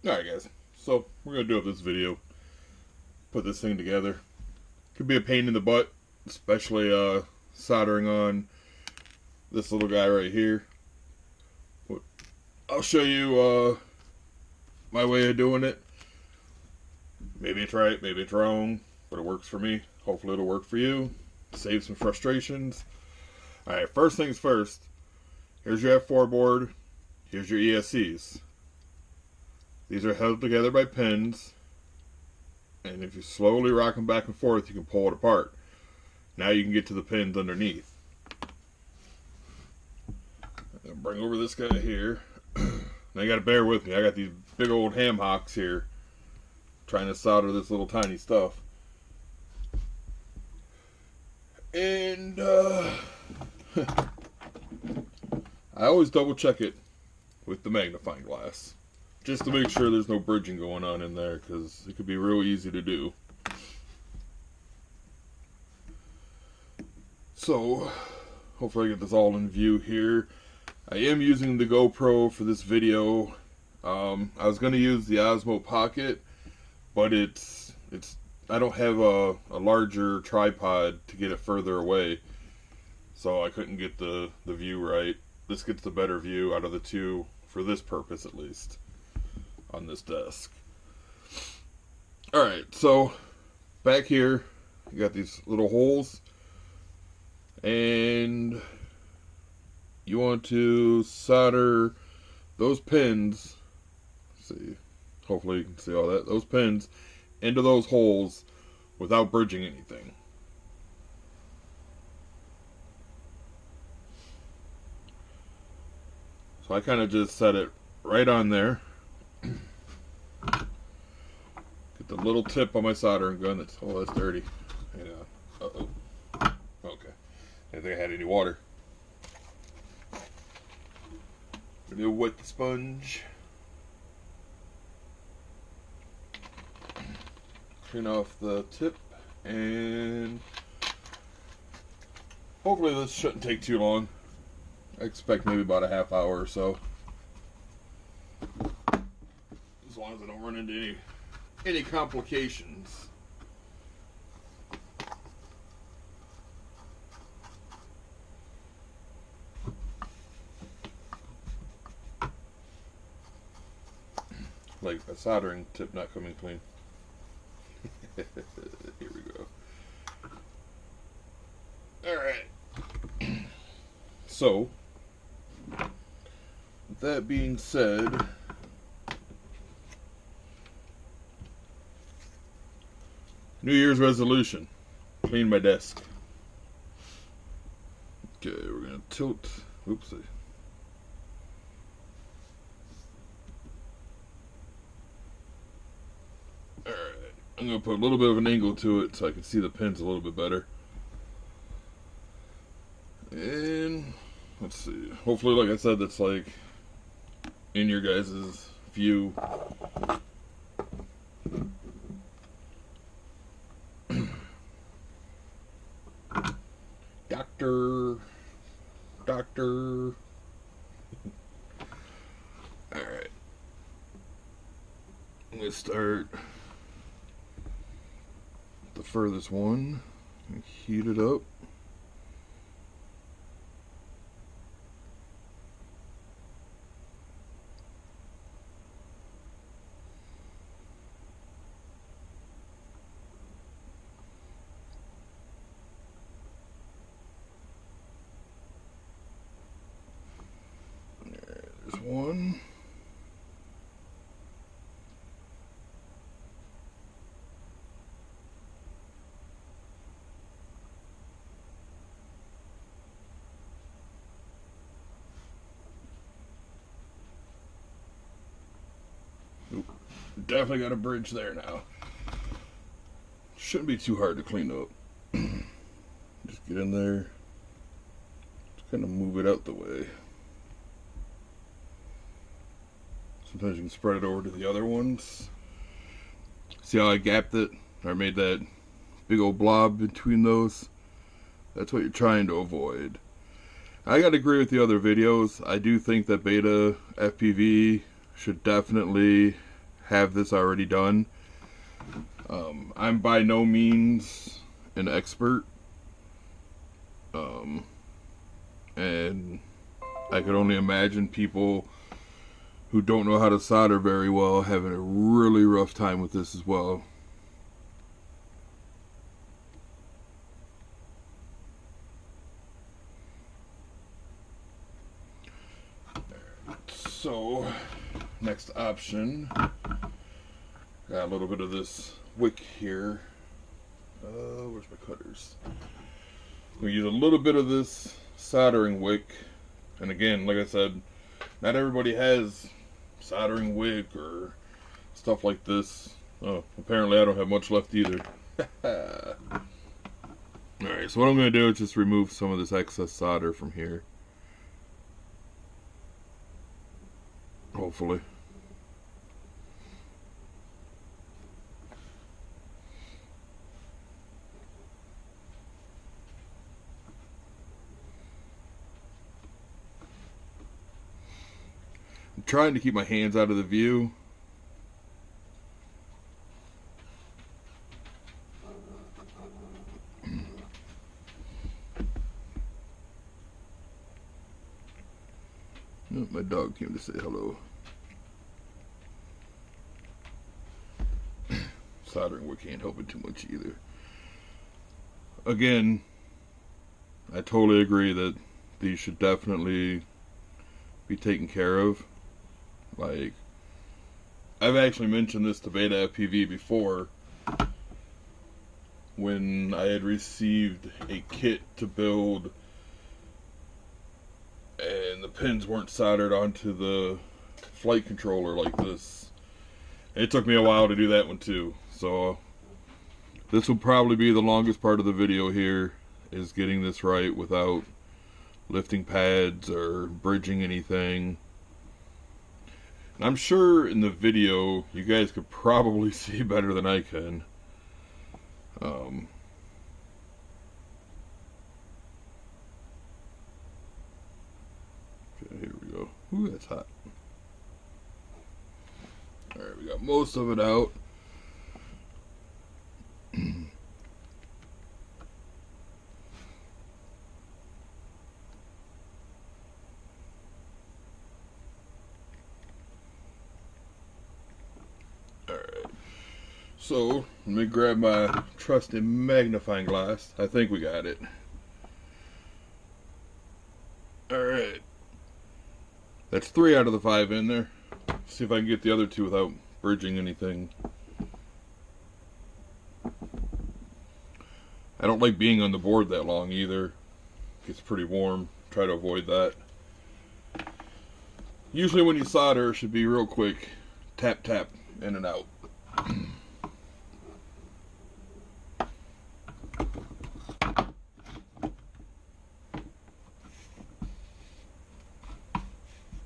Alright guys, so we're going to do up this video, put this thing together. Could be a pain in the butt, especially soldering on this little guy right here. But I'll show you my way of doing it. Maybe it's right, maybe it's wrong, but it works for me. Hopefully it'll work for you. Save some frustrations. Alright, first things first. Here's your F4 board. Here's your ESCs. These are held together by pins, and if you slowly rock them back and forth, you can pull it apart. Now you can get to the pins underneath. I'll bring over this guy here. Now you got to bear with me. I got these big old ham hocks here trying to solder this little tiny stuff. And I always double check it with the magnifying glass, just to make sure there's no bridging going on in there, because it could be real easy to do. So, hopefully I get this all in view here. I am using the GoPro for this video. I was going to use the Osmo Pocket, but I don't have a larger tripod to get it further away, so I couldn't get the view right. This gets the better view out of the two, for this purpose at least, on this desk. Alright, so back here you got these little holes, and you want to solder those pins, let's see, hopefully you can see all that, those pins into those holes without bridging anything. So I kind of just set it right on there. Get the little tip on my soldering gun. That's dirty. Yeah. Uh-oh. Okay. I didn't think I had any water. I'm gonna wet the sponge. Clean off the tip, and hopefully this shouldn't take too long. I expect maybe about a half hour or so, as long as I don't run into any complications. Like a soldering tip not coming clean. Here we go. Alright. So, with that being said, New Year's resolution: clean my desk. Okay, we're gonna tilt. Oopsie. Alright, I'm gonna put a little bit of an angle to it so I can see the pins a little bit better. And let's see. Hopefully, like I said, that's like in your guys' view. Doctor. Alright. I'm going to start the furthest one and heat it up. There's one. Oop. Definitely got a bridge there now. Shouldn't be too hard to clean up. Just get in there. Just kind of move it out the way. Sometimes you can spread it over to the other ones. See how I gapped it? Or made that big old blob between those? That's what you're trying to avoid. I gotta agree with the other videos. I do think that beta FPV should definitely have this already done. I'm by no means an expert, and I could only imagine people who don't know how to solder very well having a really rough time with this as well. So, next option, got a little bit of this wick here. Where's my cutters? We use a little bit of this soldering wick, and again, like I said, not everybody has soldering wick or stuff like this. Oh, apparently I don't have much left either. Alright, so what I'm going to do is just remove some of this excess solder from here. Hopefully. I'm trying to keep my hands out of the view. Oh, my dog came to say hello. Soldering wick can't help it too much either. Again, I totally agree that these should definitely be taken care of. Like, I've actually mentioned this to Beta FPV before, when I had received a kit to build and the pins weren't soldered onto the flight controller like this. It took me a while to do that one too. So this will probably be the longest part of the video here, is getting this right without lifting pads or bridging anything. And I'm sure in the video you guys could probably see better than I can. Okay, here we go. Ooh, that's hot. Alright, we got most of it out. Alright, so let me grab my trusty magnifying glass. I think we got it. Alright, that's 3 out of the 5 in there. See if I can get the other 2 without bridging anything. I don't like being on the board that long either. It gets pretty warm. Try to avoid that. Usually when you solder, it should be real quick. Tap, tap, in and out.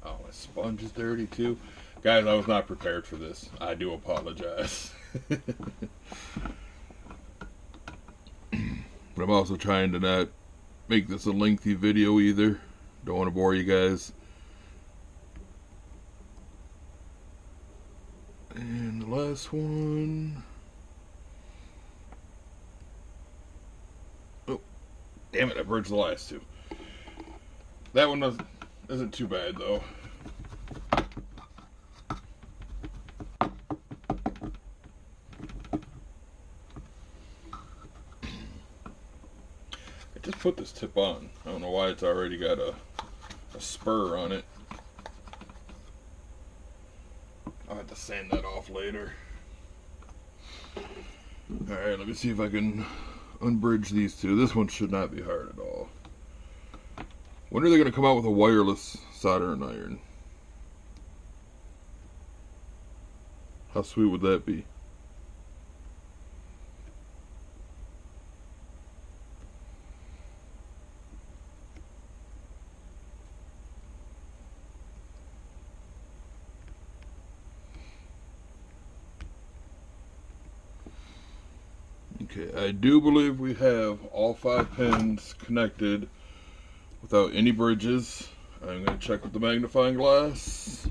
Oh, my sponge is dirty too. Guys, I was not prepared for this. I do apologize. But I'm also trying to not make this a lengthy video either. Don't want to bore you guys. And the last one. Oh, damn it, I bridged the last 2. That one isn't too bad though. I just put this tip on. I don't know why it's already got a spur on it. I'll have to sand that off later. Alright, let me see if I can unbridge these 2. This one should not be hard at all. When are they going to come out with a wireless soldering iron? How sweet would that be? Okay, I do believe we have all 5 pins connected without any bridges. I'm going to check with the magnifying glass.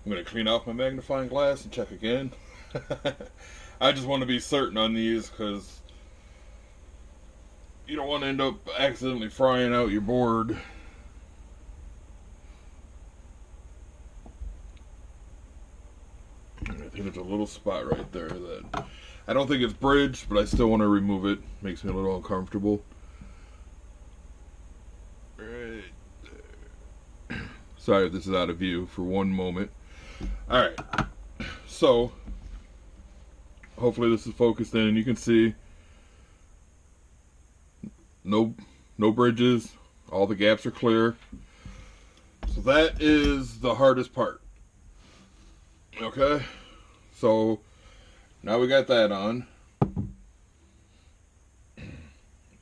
I'm going to clean off my magnifying glass and check again. I just want to be certain on these because you don't want to end up accidentally frying out your board. I think there's a little spot right there that I don't think it's bridged, but I still want to remove it. Makes me a little uncomfortable. Right there. Sorry if this is out of view for one moment. Alright, so hopefully this is focused in and you can see no bridges, all the gaps are clear. So that is the hardest part. Okay, so now we got that on. It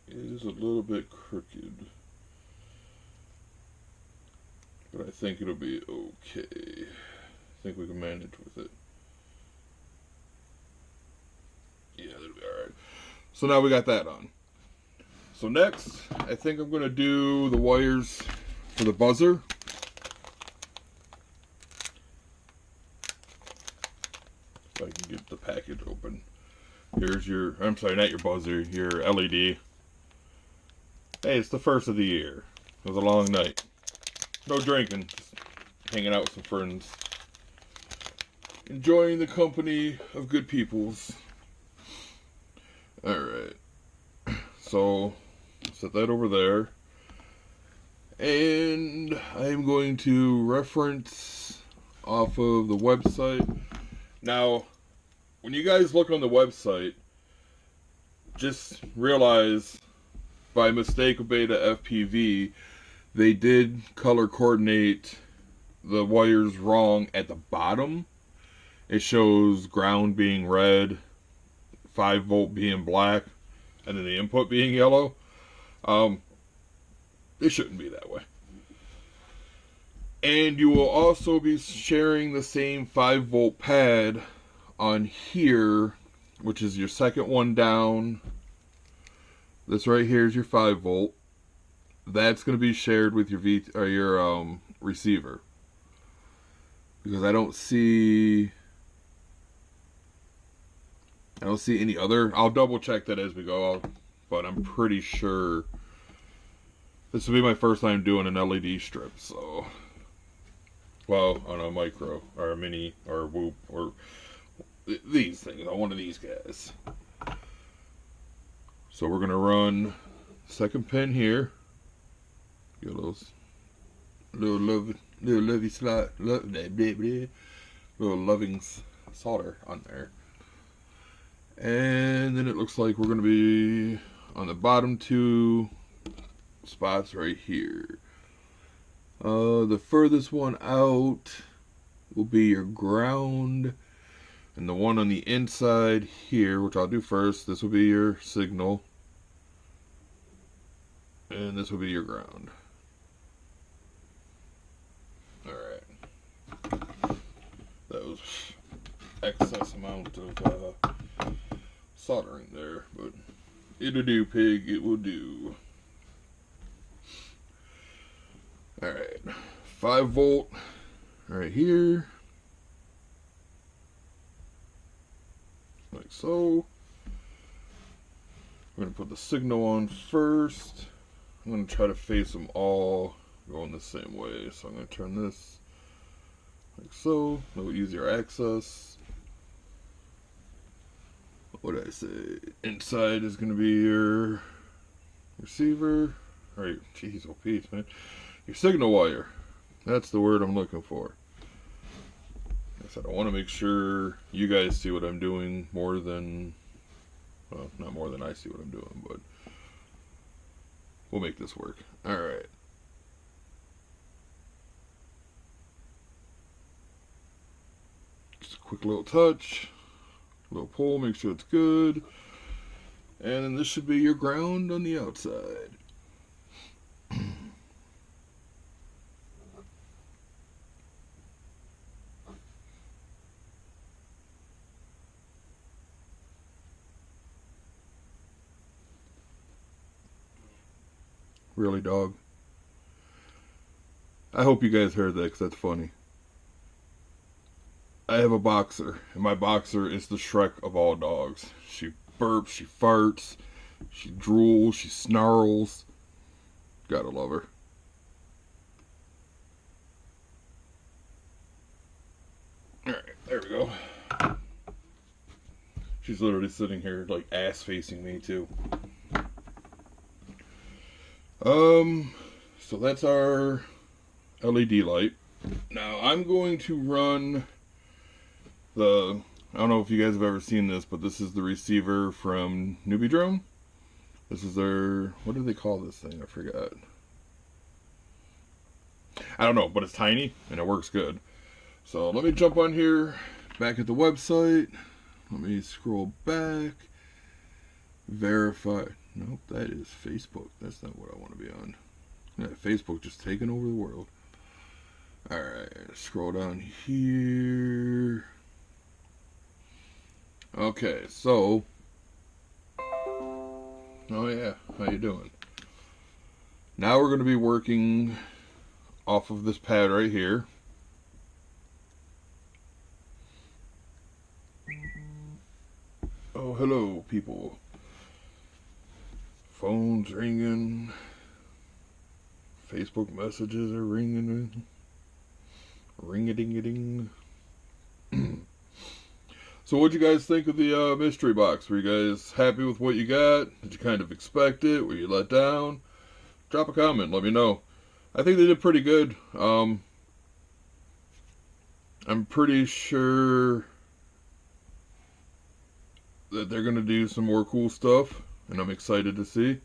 is a little bit crooked, but I think it'll be okay. I think we can manage with it. Yeah, that'll be alright. So now we got that on. So next, I think I'm going to do the wires for the buzzer. If I can get the package open. Here's your, I'm sorry, not your buzzer, your LED. Hey, it's the first of the year. It was a long night. No drinking, just hanging out with some friends. Enjoying the company of good peoples. Alright. So, set that over there. And I'm going to reference off of the website. Now, when you guys look on the website, just realize by mistake of Beta FPV, they did color coordinate the wires wrong at the bottom. It shows ground being red, 5 volt being black, and then the input being yellow. It shouldn't be that way. And you will also be sharing the same 5 volt pad on here, which is your second one down. This right here is your 5 volt. That's going to be shared with your receiver. Because I don't see any other. I'll double check that as we go, but I'm pretty sure this will be my first time doing an LED strip, so, well, on a micro or a mini or a whoop or these things on one of these guys. So we're gonna run second pin here. Get a little loving solder on there. And then it looks like we're going to be on the bottom 2 spots right here. The furthest one out will be your ground. And the one on the inside here, which I'll do first, this will be your signal. And this will be your ground. Alright. That was excess amount of soldering there, but it'll do, pig, it will do. Alright, 5 volt right here, like so. We're going to put the signal on first. I'm going to try to face them all going the same way, so I'm going to turn this like so, a little easier access. What did I say? Inside is going to be your receiver. Alright, jeez, oh Pete, man. Your signal wire. That's the word I'm looking for. Like I said, I want to make sure you guys see what I'm doing more than, well, not more than I see what I'm doing, but we'll make this work. Alright. Just a quick little touch. Little pull, make sure it's good. And then this should be your ground on the outside. Really, dog? I hope you guys heard that, because that's funny. I have a boxer, and my boxer is the Shrek of all dogs. She burps, she farts, she drools, she snarls. Gotta love her. Alright, there we go. She's literally sitting here, like, ass facing me, too. So that's our LED light. Now, I'm going to run I don't know if you guys have ever seen this, but this is the receiver from Newbie Drone. This is their, what do they call this thing? I forgot. I don't know, but it's tiny, and it works good. So let me jump on here, back at the website. Let me scroll back. Verify. Nope, that is Facebook. That's not what I want to be on. Yeah, Facebook just taking over the world. Alright, scroll down here. Okay, so. Oh yeah, how you doing? Now we're going to be working off of this pad right here. Oh, hello, people. Phone's ringing. Facebook messages are ringing. Ring-a-ding-a-ding. So what'd you guys think of the mystery box? Were you guys happy with what you got? Did you kind of expect it? Were you let down? Drop a comment. Let me know. I think they did pretty good. I'm pretty sure that they're going to do some more cool stuff, and I'm excited to see.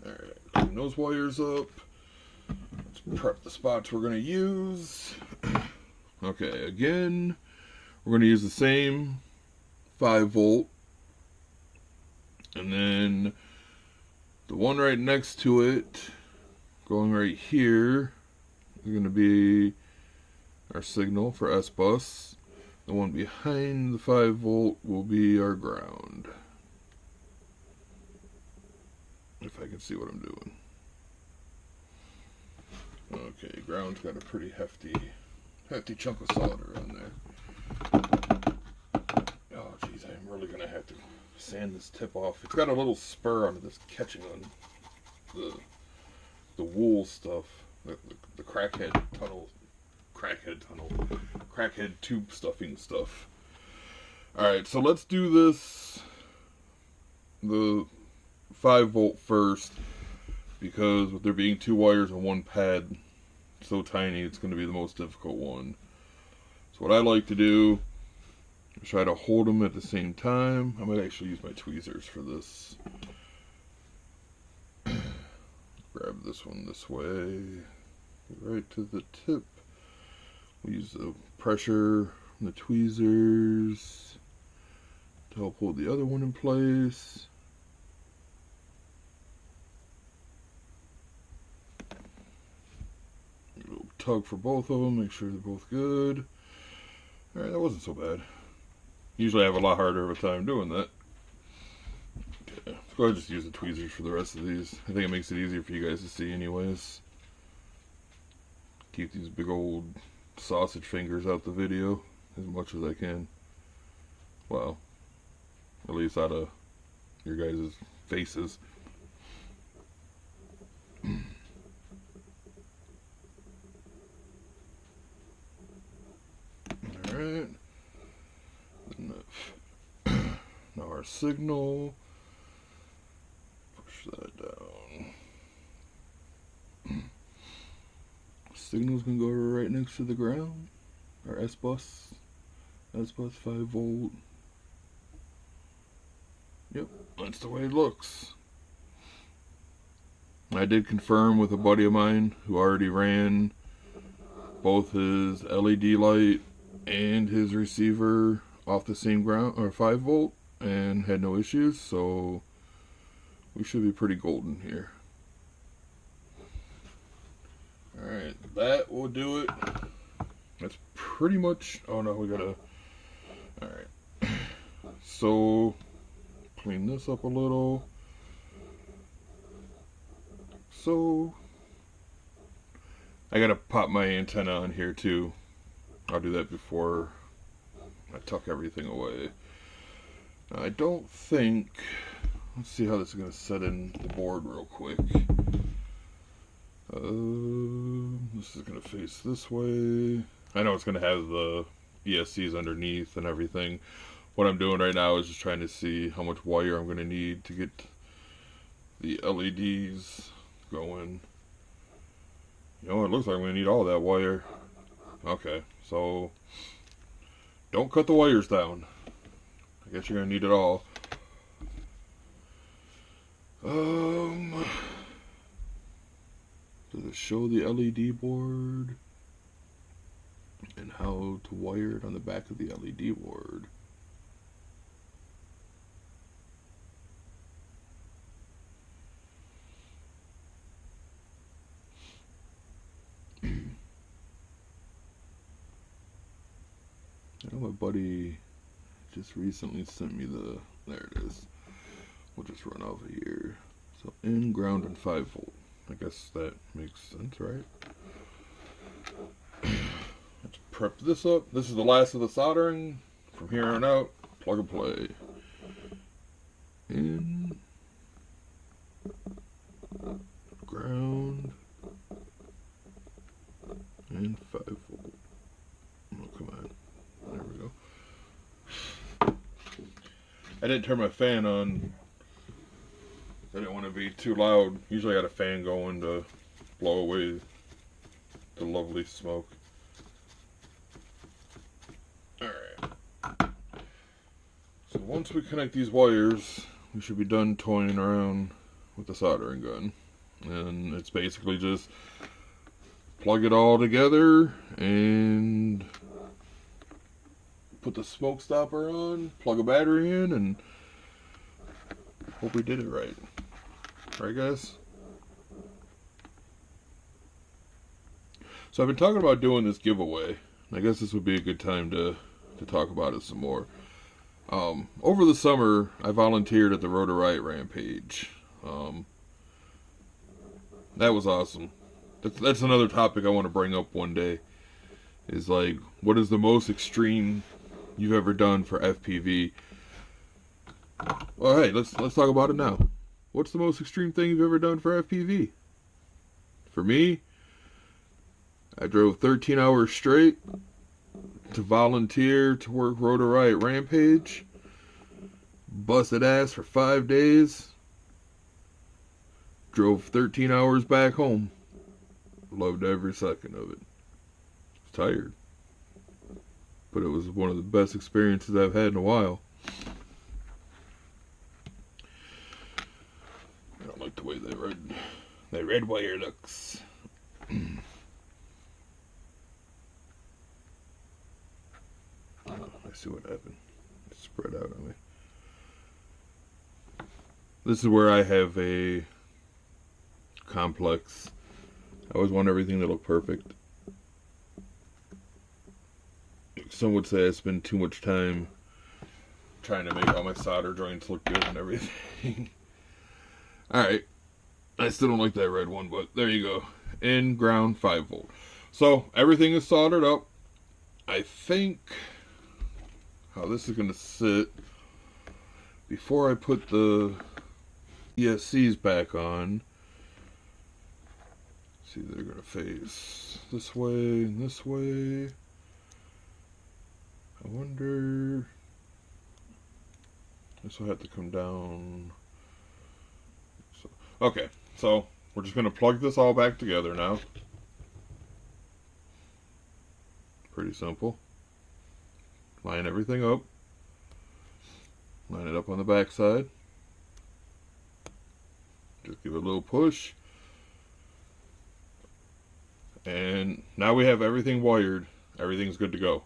Alright, clean those wires up. Let's prep the spots we're going to use. Okay, again, we're going to use the same 5 volt. And then the one right next to it, going right here, is going to be our signal for S-Bus. The one behind the 5 volt will be our ground. If I can see what I'm doing. Okay, ground's got a pretty hefty chunk of solder on there. Oh jeez, I'm really gonna have to sand this tip off. It's got a little spur on this catching on the wool stuff, the crackhead tube stuffing stuff. Alright, so let's do this, the 5 volt first, because with there being 2 wires on one pad, so tiny, it's going to be the most difficult one. So what I like to do is try to hold them at the same time. I might actually use my tweezers for this. Grab this one this way, right to the tip. We use the pressure from the tweezers to help hold the other one in place. A little tug for both of them, make sure they're both good. Alright, that wasn't so bad. Usually I have a lot harder of a time doing that. Okay, let's go ahead and just use the tweezers for the rest of these. I think it makes it easier for you guys to see anyways. Keep these big old sausage fingers out the video as much as I can. Well, at least out of your guys' faces. Alright. Now our signal. Push that down. Signal's gonna go right next to the ground. Our S-Bus. S-Bus 5 volt. Yep, that's the way it looks. I did confirm with a buddy of mine who already ran both his LED light and his receiver off the same ground, or 5 volt, and had no issues, so we should be pretty golden here. Alright, that will do it. That's pretty much, oh no, we gotta, alright. So, clean this up a little. So, I gotta pop my antenna on here too. I'll do that before I tuck everything away. I don't think... Let's see how this is going to set in the board real quick. This is going to face this way. I know it's going to have the ESCs underneath and everything. What I'm doing right now is just trying to see how much wire I'm going to need to get the LEDs going. You know, it looks like I'm going to need all that wire. Okay, so don't cut the wires down. I guess you're going to need it all. Does it show the LED board and how to wire it on the back of the LED board? I know my buddy just recently sent me the... There it is. We'll just run over here. So in, ground, and 5 volt. I guess that makes sense, right? Let's prep this up. This is the last of the soldering. From here on out, plug and play. In, ground, and 5 volt. Oh, come on. There we go. I didn't turn my fan on. I didn't want to be too loud. Usually I got a fan going to blow away the lovely smoke. Alright. So once we connect these wires, we should be done toying around with the soldering gun. And it's basically just plug it all together and put the smoke stopper on, plug a battery in, and hope we did it right. Right, guys? So I've been talking about doing this giveaway. I guess this would be a good time to talk about it some more. Over the summer, I volunteered at the Road to Riot Rampage. That was awesome. That's another topic I want to bring up one day. Is like, what is the most extreme you've ever done for FPV? Well, hey, let's talk about it now. What's the most extreme thing you've ever done for FPV? For me, I drove 13 hours straight to volunteer to work Road to Riot Rampage. Busted ass for 5 days. Drove 13 hours back home. Loved every second of it. Was tired. But it was one of the best experiences I've had in a while. I don't like the way that red wire looks. I see what happened. It spread out on me. This is where I have a complex. I always want everything to look perfect. Some would say I spend too much time trying to make all my solder joints look good and everything. Alright. I still don't like that red one, but there you go. In, ground, 5 volt. So, everything is soldered up. I think how this is going to sit before I put the ESCs back on. See, they're going to face this way and this way. I wonder... This will have to come down. So, okay, so we're just going to plug this all back together now. Pretty simple. Line everything up. Line it up on the back side. Just give it a little push. And now we have everything wired. Everything's good to go.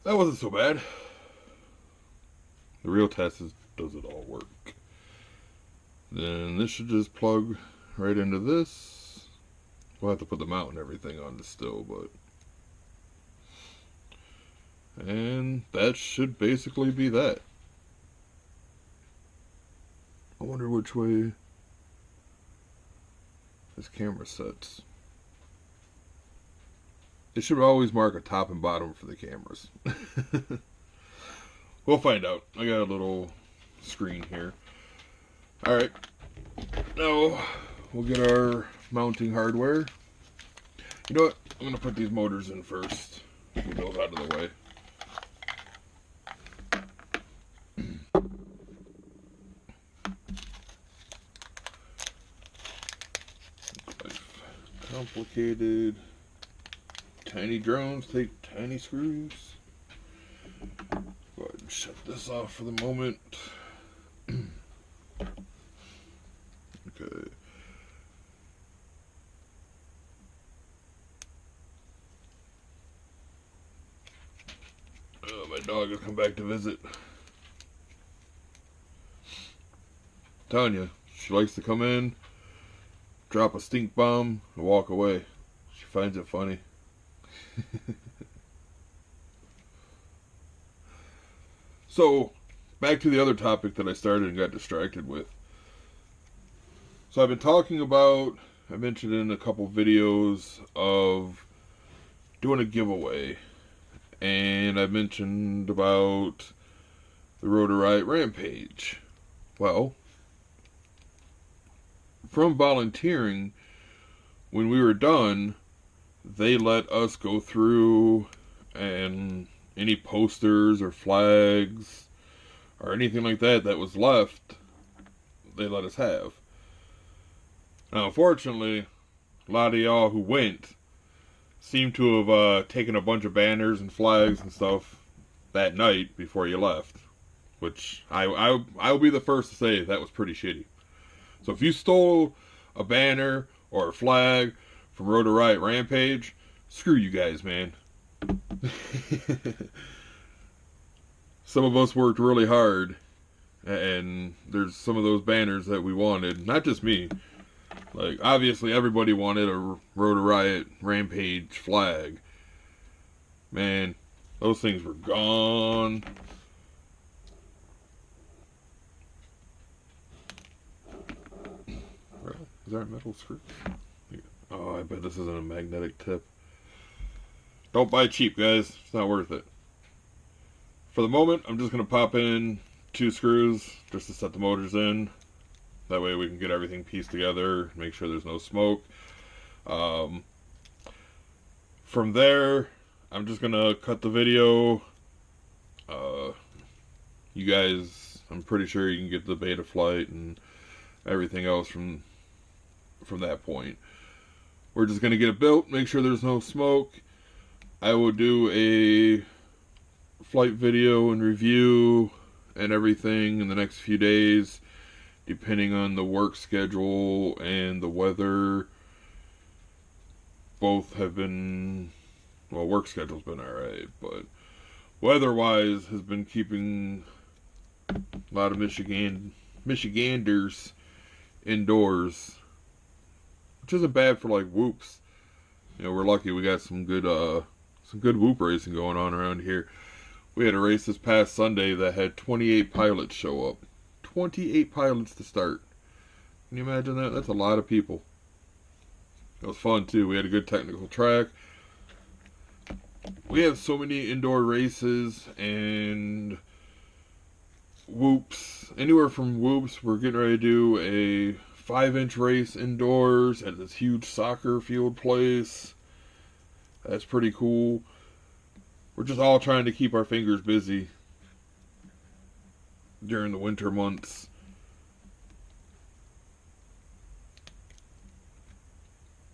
That wasn't so bad. The real test is, does it all work? Then this should just plug right into this. We'll have to put the mount and everything on this still, but... And that should basically be that. I wonder which way this camera sets. It should always mark a top and bottom for the cameras. We'll find out. I got a little screen here. Alright. Now, we'll get our mounting hardware. You know what? I'm going to put these motors in first. Get those out of the way. Complicated. Tiny drones take tiny screws. Go ahead and shut this off for the moment. Okay. Oh, my dog has come back to visit. Telling you, she likes to come in, drop a stink bomb, and walk away. She finds it funny. So, back to the other topic that I started and got distracted with. So I've been talking about, I mentioned in a couple videos of doing a giveaway. And I mentioned about the Rotor Riot Rampage. Well, from volunteering, when we were done, they let us go through and any posters or flags or anything like that that was left, they let us have. Now, unfortunately, a lot of y'all who went seem to have taken a bunch of banners and flags and stuff that night before you left. Which, I'll be the first to say that was pretty shitty. So if you stole a banner or a flag from Rotor Riot Rampage, screw you guys, man. Some of us worked really hard, and there's some of those banners that we wanted. Not just me. Like, obviously everybody wanted a Rotor Riot Rampage flag. Man, those things were gone. Is that a metal screw? Oh, I bet this isn't a magnetic tip. Don't buy cheap, guys. It's not worth it. For the moment, I'm just going to pop in 2 screws just to set the motors in. That way we can get everything pieced together, make sure there's no smoke. From there, I'm just going to cut the video. You guys, I'm pretty sure you can get the beta flight and everything else from that point. We're just going to get it built, make sure there's no smoke. I will do a flight video and review and everything in the next few days, depending on the work schedule and the weather. Both have been, well, work schedule's been alright, but weather-wise has been keeping a lot of Michiganders indoors, which isn't bad for like whoops. You know, we're lucky we got some good whoop racing going on around here. We had a race this past Sunday that had 28 pilots show up. 28 pilots to start. Can you imagine that? That's a lot of people. It was fun too. We had a good technical track. We have so many indoor races and whoops. Anywhere from whoops, we're getting ready to do a 5-inch race indoors at this huge soccer field place. That's pretty cool. We're just all trying to keep our fingers busy during the winter months.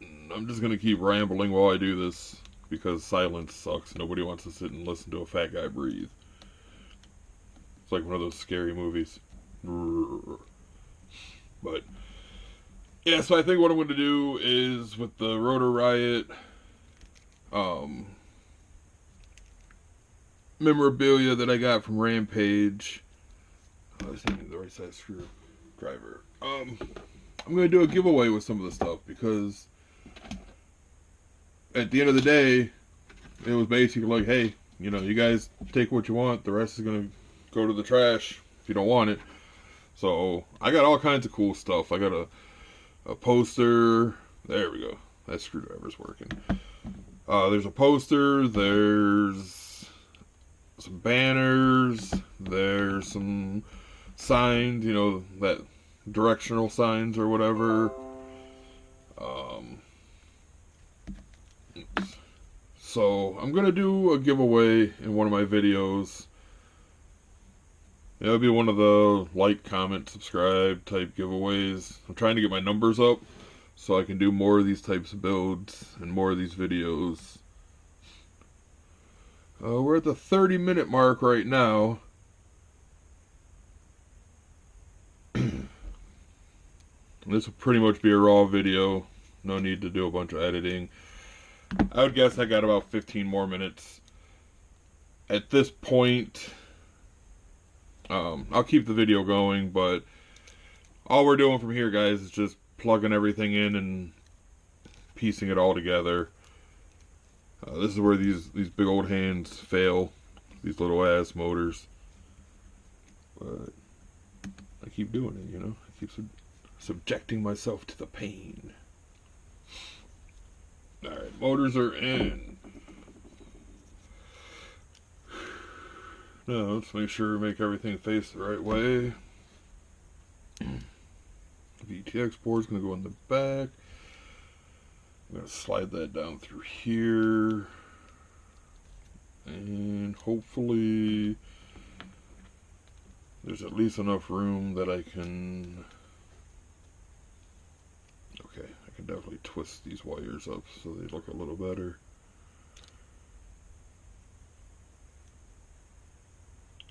I'm just going to keep rambling while I do this because silence sucks. Nobody wants to sit and listen to a fat guy breathe. It's like one of those scary movies. But yeah, so I think what I'm going to do is with the Rotor Riot memorabilia that I got from Rampage. I was thinking the right size screwdriver. I'm going to do a giveaway with some of the stuff because at the end of the day, it was basically like, hey, you know, you guys take what you want. The rest is going to go to the trash if you don't want it. So I got all kinds of cool stuff. I got a poster. There we go. That screwdriver's working. There's a poster, there's some banners, there's some signs, you know, that directional signs or whatever. So I'm gonna do a giveaway in one of my videos. It'll be one of the like, comment, subscribe type giveaways. I'm trying to get my numbers up so I can do more of these types of builds and more of these videos. We're at the 30-minute mark right now. This will pretty much be a raw video. No need to do a bunch of editing. I would guess I got about 15 more minutes. At this point, I'll keep the video going, but all we're doing from here, guys, is just plugging everything in and piecing it all together. This is where these big old hands fail, these little ass motors. But I keep doing it, you know. I keep subjecting myself to the pain. Alright, motors are in. Now, let's make sure we make everything face the right way. VTX board's going to go in the back. I'm going to slide that down through here. And hopefully there's at least enough room that I can... Okay, I can definitely twist these wires up so they look a little better.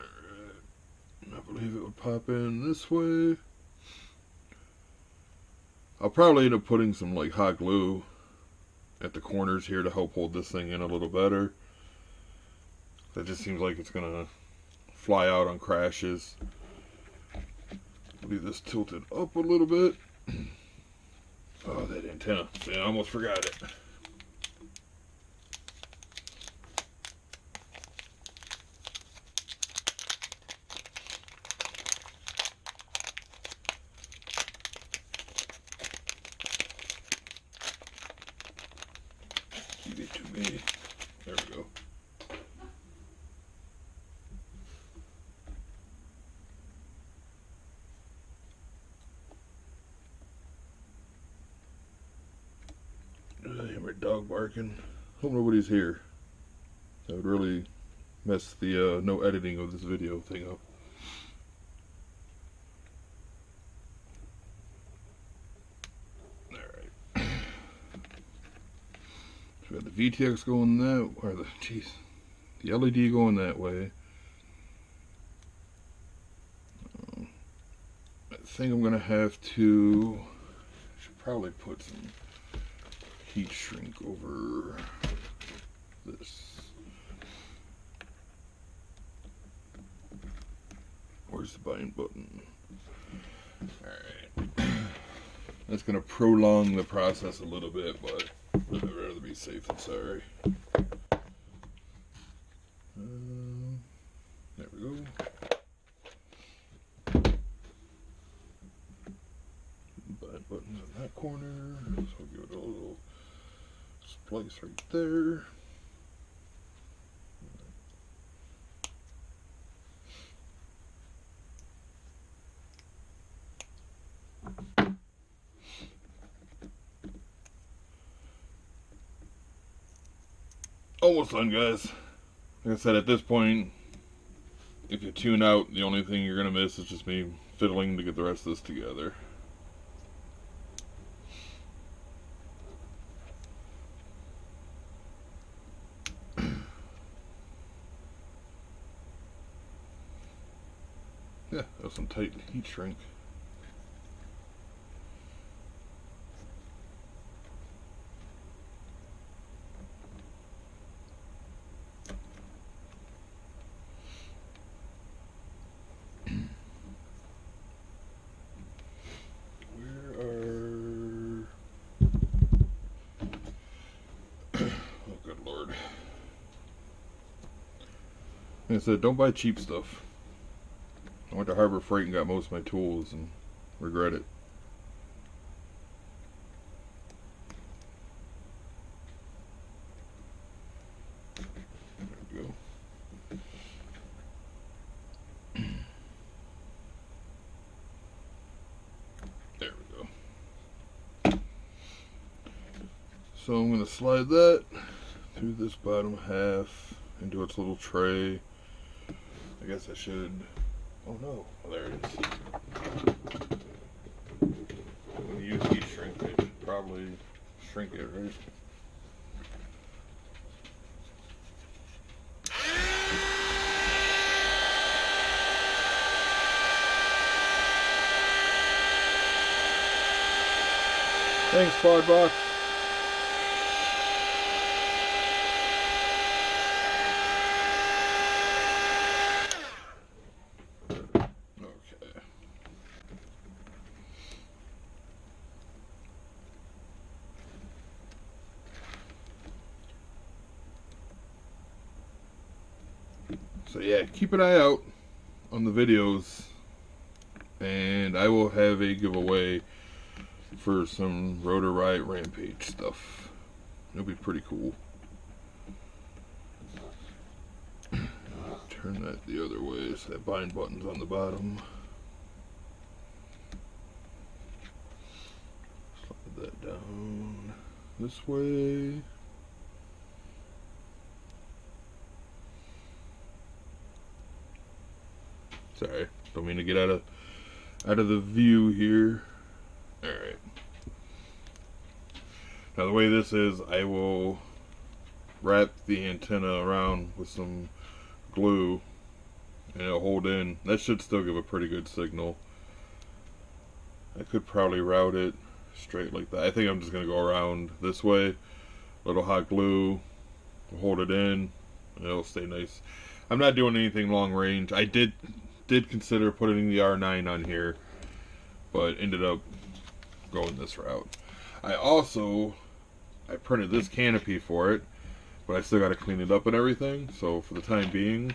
Alright, I believe it would pop in this way. I'll probably end up putting some like hot glue at the corners here to help hold this thing in a little better. That just seems like it's gonna fly out on crashes. Leave this tilted up a little bit. Oh, that antenna. See, I almost forgot it. Give it to me. There we go. I hear my dog barking. Hope nobody's here. That would really mess the no editing of this video thing up. Alright. So we got the VTX going that, or the LED going that way. I think I'm going to have to, should probably put some heat shrink over this. Where's the bind button? Alright. That's going to prolong the process a little bit, but I'd rather be safe than sorry. There we go. Bind buttons in that corner, so I'll give it a little splice right there. Almost done, guys. Like I said, at this point, if you tune out, the only thing you're going to miss is just me fiddling to get the rest of this together. Yeah, that's some tight heat shrink. Like I said, don't buy cheap stuff. I went to Harbor Freight and got most of my tools and regret it. So I'm going to slide that through this bottom half into its little tray. I guess I should... Oh no, oh, there it is. I'm going to use heat shrink. I should probably shrink it, right? Thanks, KwadBox. Okay. So yeah, keep an eye out on the videos, and I will have a giveaway for some Rotor Riot Rampage stuff. It'll be pretty cool. Turn that the other way so that bind button's on the bottom. Slide that down this way. Sorry, don't mean to get out of the view here. Alright. Now the way this is, I will wrap the antenna around with some glue and it'll hold in. That should still give a pretty good signal. I could probably route it straight like that. I think I'm just going to go around this way. Little hot glue, hold it in, and it'll stay nice. I'm not doing anything long range. I did consider putting the R9 on here, but ended up going this route. I printed this canopy for it, but I still got to clean it up and everything. So for the time being,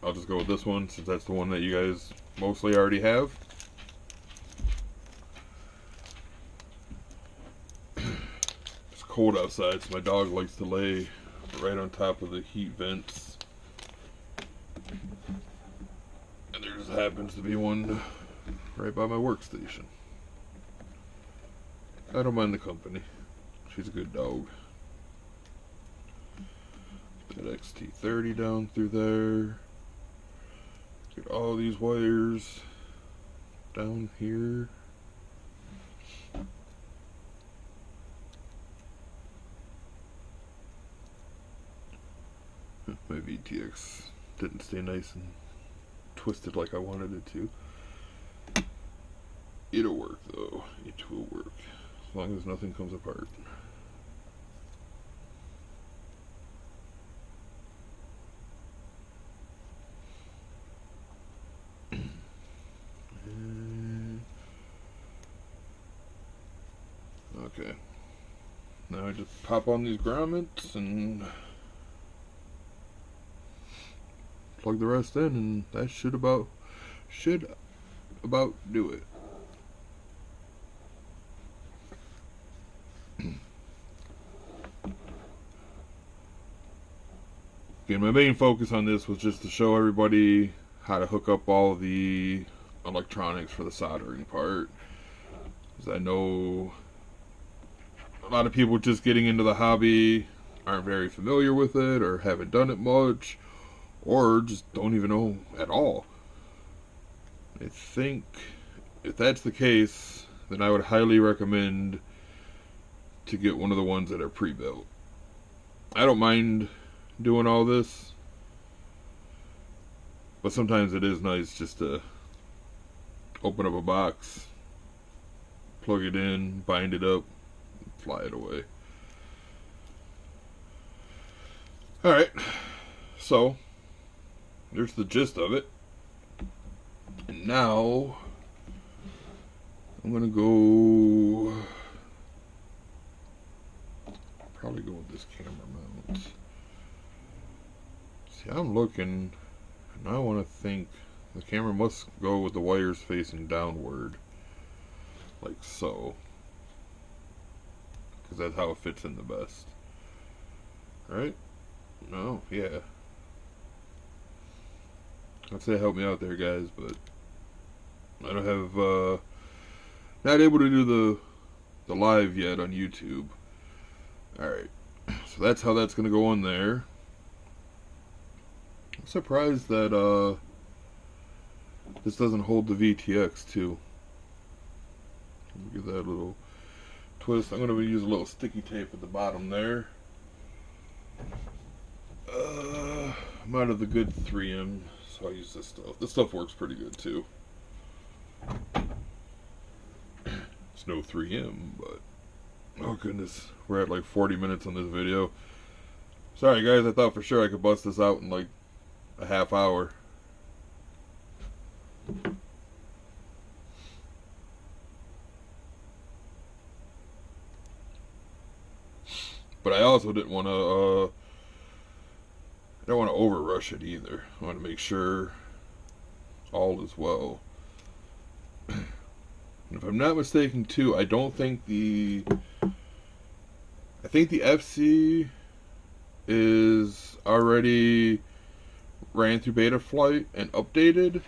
I'll just go with this one since that's the one that you guys mostly already have. It's cold outside, so my dog likes to lay right on top of the heat vents. And there just happens to be one right by my workstation. I don't mind the company. She's a good dog. Get XT30 down through there. Get all these wires down here. My VTX didn't stay nice and twisted like I wanted it to. It'll work though. It will work. As long as nothing comes apart. Okay. Now I just pop on these grommets and plug the rest in, and that should about do it. Again, my main focus on this was just to show everybody how to hook up all the electronics for the soldering part, because I know a lot of people just getting into the hobby aren't very familiar with it, or haven't done it much, or just don't even know at all. I think if that's the case, then I would highly recommend to get one of the ones that are pre-built. I don't mind doing all this, but sometimes it is nice just to open up a box, plug it in, bind it up, fly it away. Alright, so there's the gist of it. And now I'm gonna go probably go with this camera mount. See, I'm looking and I want to think the camera must go with the wires facing downward, like so, because that's how it fits in the best. Right? No, yeah. I'd say help me out there, guys, but I don't have not able to do the live yet on YouTube. Alright, so that's how that's going to go in there. I'm surprised that this doesn't hold the VTX too. Give that a little twist. I'm going to use a little sticky tape at the bottom there. I'm out of the good 3M, so I use this stuff. This stuff works pretty good too. It's no 3M, but oh goodness, we're at like 40 minutes on this video. Sorry guys, I thought for sure I could bust this out in like a half hour. But I also didn't want to I don't want to over rush it either. I want to make sure all is well. And if I'm not mistaken too, I think the FC is already ran through beta flight and updated,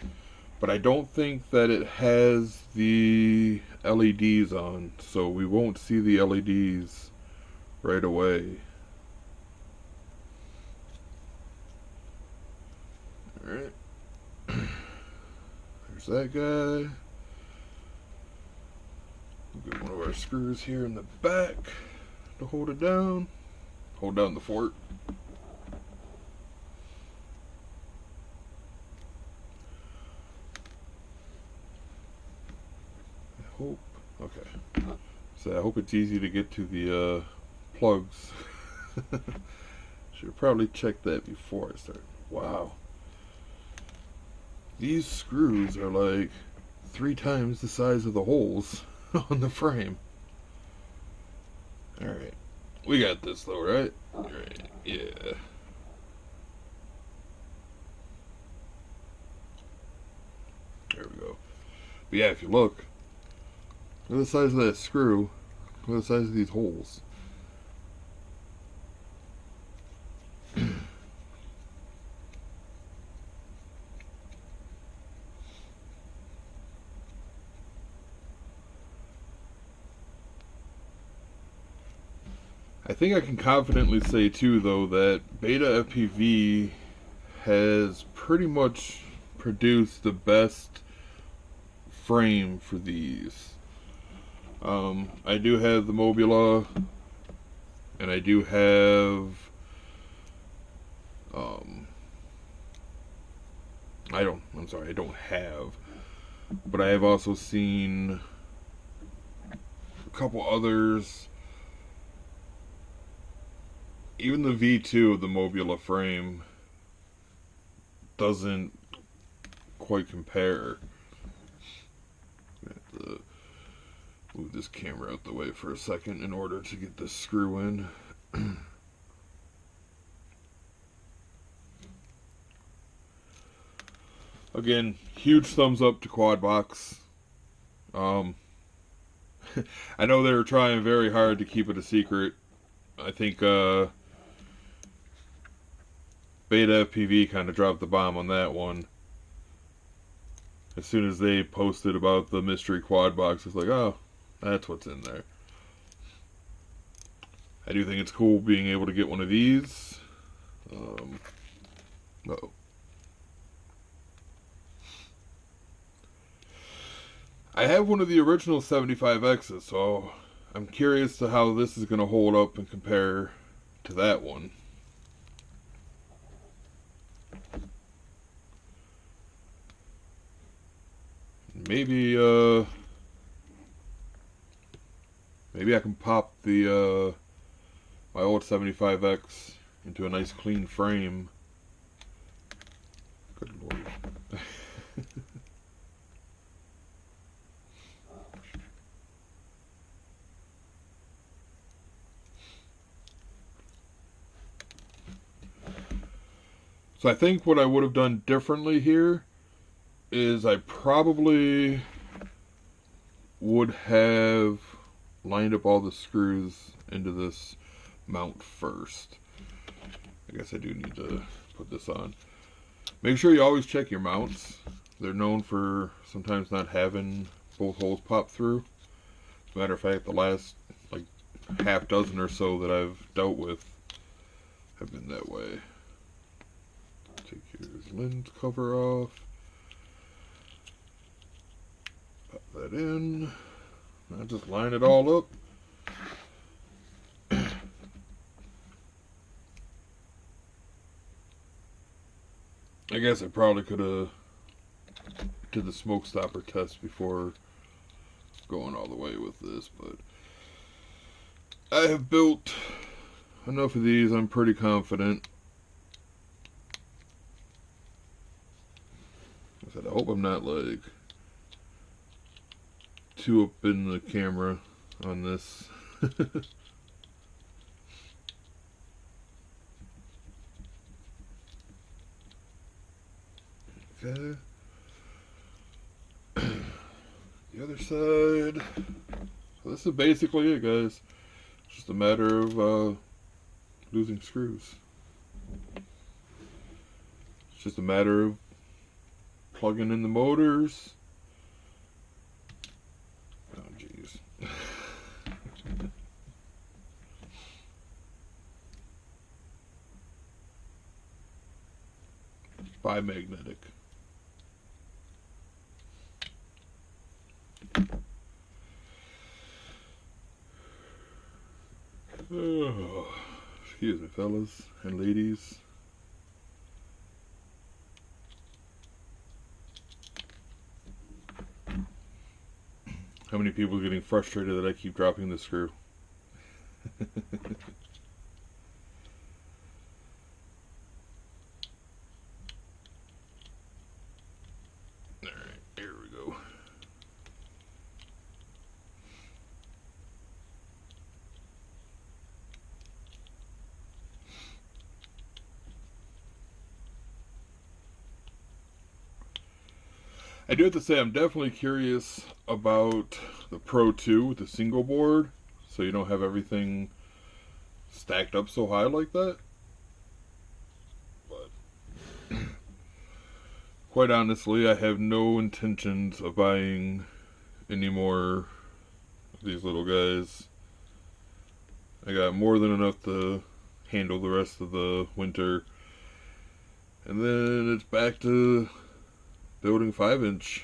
but I don't think that it has the LEDs on, so we won't see the LEDs right away. Alright. There's that guy. We'll get one of our screws here in the back to hold it down. Hold down the fort. I hope. Okay. So I hope it's easy to get to the plugs. Should have probably checked that before I started. Wow. These screws are like 3 times the size of the holes on the frame. Alright. We got this though, right? Alright, yeah. There we go. But yeah, if you look at the size of that screw, look at the size of these holes. I think I can confidently say too though that Beta FPV has pretty much produced the best frame for these. I do have the Mobula, and I do have I don't have, but I have also seen a couple others. Even the V2 of the Mobula frame doesn't quite compare. I have to move this camera out the way for a second in order to get this screw in. Again, huge thumbs up to KwadBox. I know they were trying very hard to keep it a secret. I think Beta FPV kind of dropped the bomb on that one. As soon as they posted about the mystery KwadBox, it's like, oh, that's what's in there. I do think it's cool being able to get one of these. Uh-oh. I have one of the original 75X's, so I'm curious to how this is going to hold up and compare to that one. Maybe I can pop the my old 75X into a nice clean frame. Good lord. So I think what I would have done differently here is I probably would have lined up all the screws into this mount first. I guess I do need to put this on. Make sure you always check your mounts. They're known for sometimes not having both holes pop through. As a matter of fact, the last like half dozen or so that I've dealt with have been that way. Take your lens cover off. Pop that in. Now just line it all up. I guess I probably could have did the smoke stopper test before going all the way with this, but I have built enough of these. I'm pretty confident. I said, I hope I'm not like too up in the camera on this. Okay. The other side. So this is basically it, guys. It's just a matter of losing screws. It's just a matter of plugging in the motors. Oh, jeez. Bi-magnetic. Oh, excuse me, fellas and ladies. How many people are getting frustrated that I keep dropping the screw? Alright, here we go. I do have to say I'm definitely curious about the Pro 2 with the single board, so you don't have everything stacked up so high like that. But quite honestly, I have no intentions of buying any more of these little guys. I got more than enough to handle the rest of the winter. And then it's back to building 5-inch.